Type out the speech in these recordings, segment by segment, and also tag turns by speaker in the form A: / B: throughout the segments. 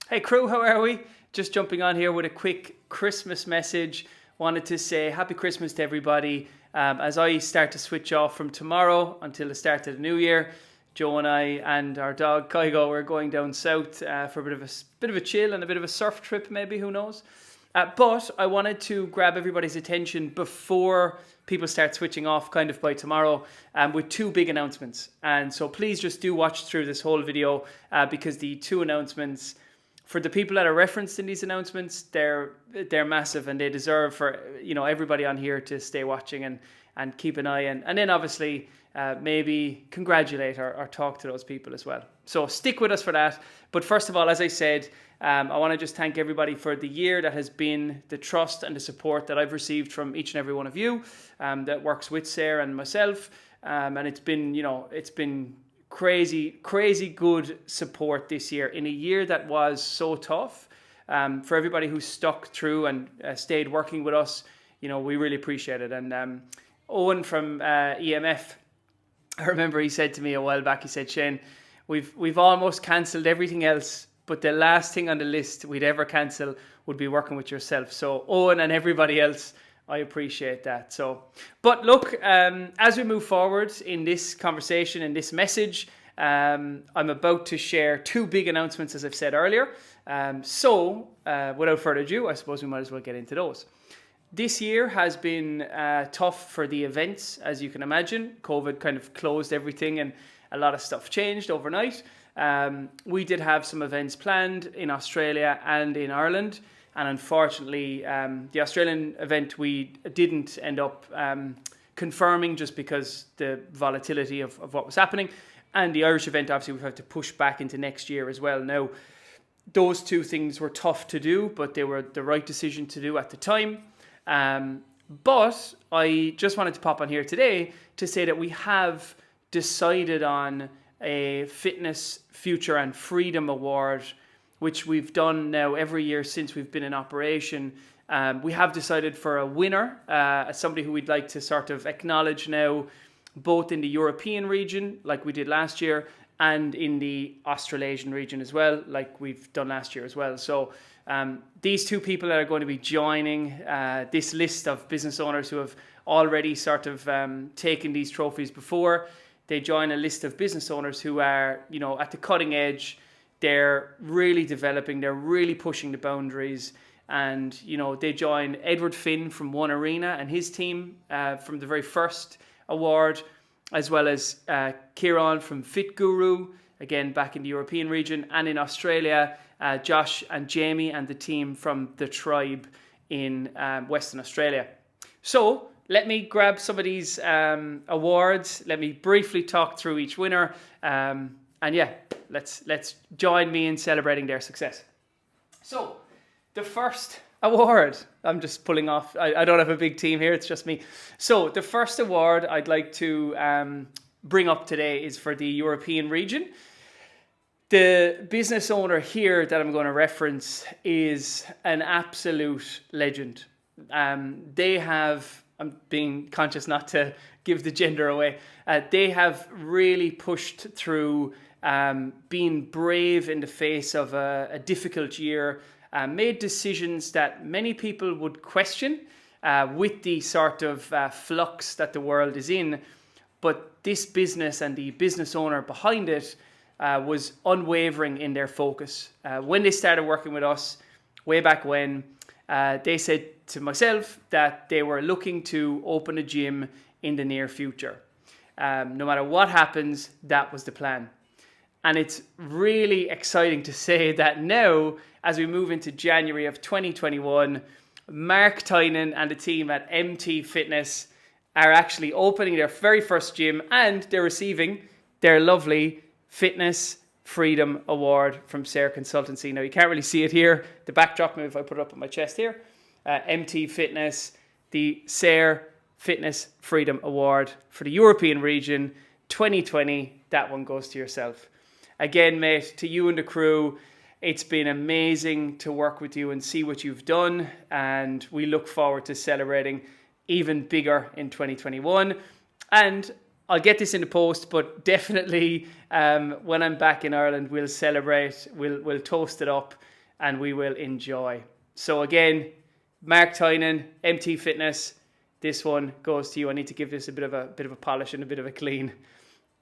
A: Hey crew, how are we? Just jumping on here with a quick Christmas message. Wanted to say Happy Christmas to everybody. As I start to switch off from tomorrow until the start of the new year, Joe and I and our dog Kygo are going down south for a bit of a chill and a bit of a surf trip, maybe, who knows. But I wanted to grab everybody's attention before people start switching off kind of by tomorrow with two big announcements. And so please just do watch through this whole video because the two announcements, for the people that are referenced in these announcements, they're massive and they deserve for everybody on here to stay watching and keep an eye and then obviously maybe congratulate or talk to those people as well. So stick with us for that. But first of all, as I said, I want to just thank everybody for the year that has been, the trust and the support that I've received from each and every one of you that works with Sarah and myself. And it's been crazy good support this year in a year that was so tough. For everybody who stuck through and stayed working with us, we really appreciate it. And Owen from EMF, I remember he said to me a while back, he said, Shane, we've almost cancelled everything else, but the last thing on the list we'd ever cancel would be working with yourself. So Owen and everybody else, I appreciate that. But look, as we move forward in this conversation, in this message, I'm about to share two big announcements, as I've said earlier. Without further ado, I suppose we might as well get into those. This year has been tough for the events, as you can imagine. COVID kind of closed everything and a lot of stuff changed overnight. We did have some events planned in Australia and in Ireland. And unfortunately, the Australian event we didn't end up confirming just because the volatility of what was happening. And the Irish event, obviously, we've had to push back into next year as well. Now, those two things were tough to do, but they were the right decision to do at the time. But I just wanted to pop on here today to say that we have decided on a Fitness, Future and Freedom Award, which we've done now every year since we've been in operation. We have decided for a winner, somebody who we'd like to sort of acknowledge now, both in the European region, like we did last year, and in the Australasian region as well, like we've done last year as well. So these two people that are going to be joining this list of business owners who have already sort of taken these trophies before, they join a list of business owners who are, at the cutting edge. They're really developing, they're really pushing the boundaries. And, they join Edward Finn from One Arena and his team from the very first award, as well as Kieran from Fit Guru, again, back in the European region, and in Australia, Josh and Jamie and the team from The Tribe in Western Australia. So let me grab some of these awards. Let me briefly talk through each winner. Let's join me in celebrating their success. So, the first award, I'm just pulling off, I don't have a big team here, it's just me. So, the first award I'd like to bring up today is for the European region. The business owner here that I'm going to reference is an absolute legend. They have, I'm being conscious not to give the gender away, they have really pushed through being brave in the face of a difficult year, made decisions that many people would question with the sort of flux that the world is in. But this business and the business owner behind it was unwavering in their focus. When they started working with us way back when, they said to myself that they were looking to open a gym in the near future. No matter what happens, that was the plan. And it's really exciting to say that now, as we move into January of 2021, Mark Tynan and the team at MT Fitness are actually opening their very first gym, and they're receiving their lovely Fitness Freedom Award from SARE Consultancy. Now, you can't really see it here. The backdrop, maybe if I put it up on my chest here. MT Fitness, the SARE Fitness Freedom Award for the European region 2020. That one goes to yourself. Again, mate, to you and the crew, it's been amazing to work with you and see what you've done. And we look forward to celebrating even bigger in 2021. And I'll get this in the post, but definitely when I'm back in Ireland, we'll celebrate, we'll toast it up. and we will enjoy. So again, Mark Tynan, MT Fitness, this one goes to you. I need to give this a bit of a polish and a bit of a clean.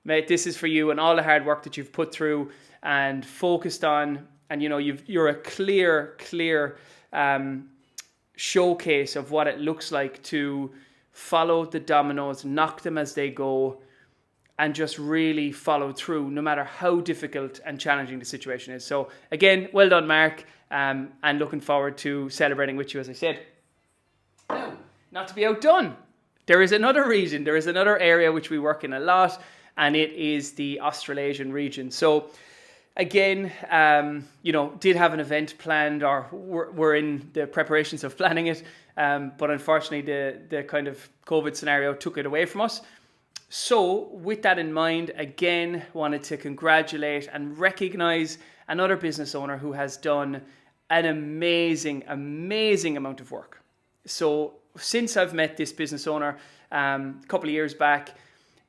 A: Mate, this is for you and all the hard work that you've put through and focused on, and you're a clear showcase of what it looks like to follow the dominoes, knock them as they go, and just really follow through no matter how difficult and challenging the situation is. So again, well done, Mark, and looking forward to celebrating with you, as I said. Now, not to be outdone, there is another region, there is another area which we work in a lot, and it is the Australasian region. So again, did have an event planned, or we're in the preparations of planning it, but unfortunately the kind of COVID scenario took it away from us. So with that in mind, again, wanted to congratulate and recognize another business owner who has done an amazing amount of work. So since I've met this business owner a couple of years back,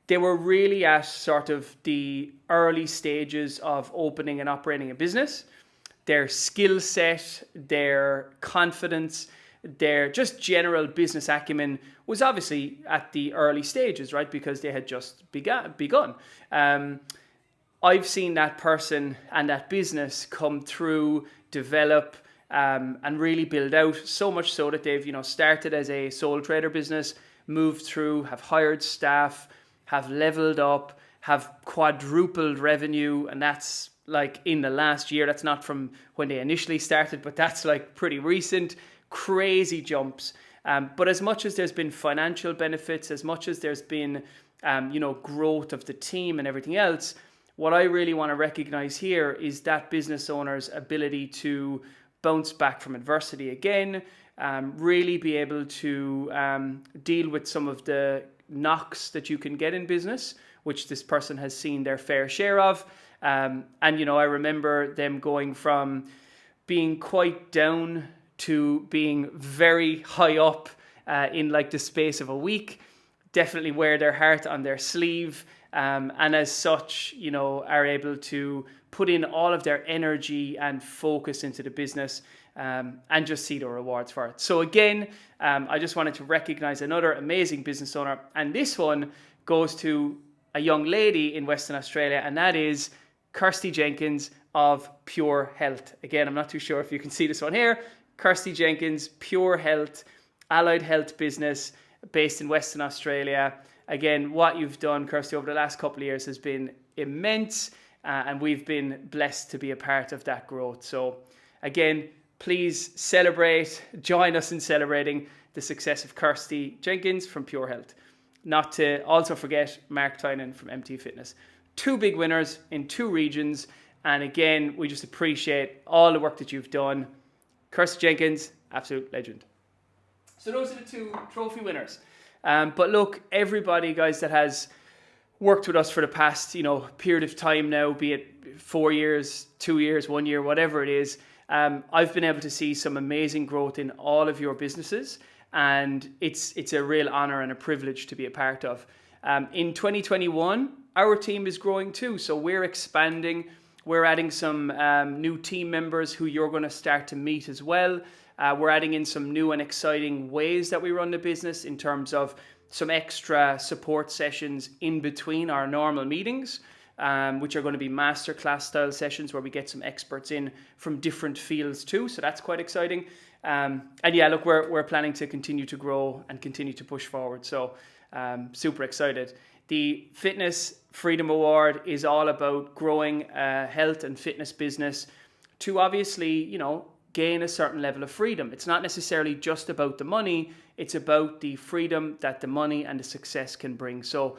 A: they were really at sort of the early stages of opening and operating a business. Their skill set, their confidence, their just general business acumen was obviously at the early stages, right? Because they had just begun. I've seen that person and that business come through, develop, and really build out, so much so that they've started as a sole trader business, moved through, have hired staff, have leveled up, have quadrupled revenue, and that's like in the last year. That's not from when they initially started, but that's like pretty recent. Crazy jumps. But as much as there's been financial benefits, as much as there's been growth of the team and everything else, what I really want to recognize here is that business owner's ability to bounce back from adversity again, really be able to deal with some of the knocks that you can get in business, which this person has seen their fair share of. I remember them going from being quite down to being very high up in like the space of a week. Definitely wear their heart on their sleeve, and as such, are able to put in all of their energy and focus into the business, and just see the rewards for it. So again, I just wanted to recognize another amazing business owner, and this one goes to a young lady in Western Australia, and that is Kirsty Jenkins of Pure Health. Again, I'm not too sure if you can see this one here. Kirsty Jenkins, Pure Health, allied health business based in Western Australia. Again, what you've done, Kirsty, over the last couple of years has been immense, and we've been blessed to be a part of that growth. So again, please celebrate, join us in celebrating the success of Kirsty Jenkins from Pure Health. Not to also forget Mark Tynan from MT Fitness. Two big winners in two regions, and again, we just appreciate all the work that you've done. Kirsty Jenkins, absolute legend. So those are the two trophy winners. But look, everybody, guys, that has worked with us for the past, period of time now, be it 4 years, 2 years, 1 year, whatever it is, I've been able to see some amazing growth in all of your businesses, and it's a real honor and a privilege to be a part of. In 2021, our team is growing too, so we're expanding. We're adding some new team members who you're going to start to meet as well. We're adding in some new and exciting ways that we run the business in terms of some extra support sessions in between our normal meetings, which are going to be masterclass style sessions where we get some experts in from different fields too. So that's quite exciting. And yeah, look, we're planning to continue to grow and continue to push forward. So super excited. The Fitness Freedom Award is all about growing a health and fitness business to obviously, gain a certain level of freedom. It's not necessarily just about the money. It's about the freedom that the money and the success can bring. So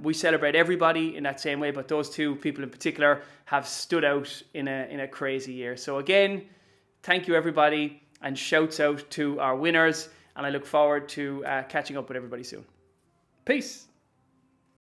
A: we celebrate everybody in that same way, but those two people in particular have stood out in a crazy year. So again, thank you everybody, and shouts out to our winners, and I look forward to catching up with everybody soon. Peace.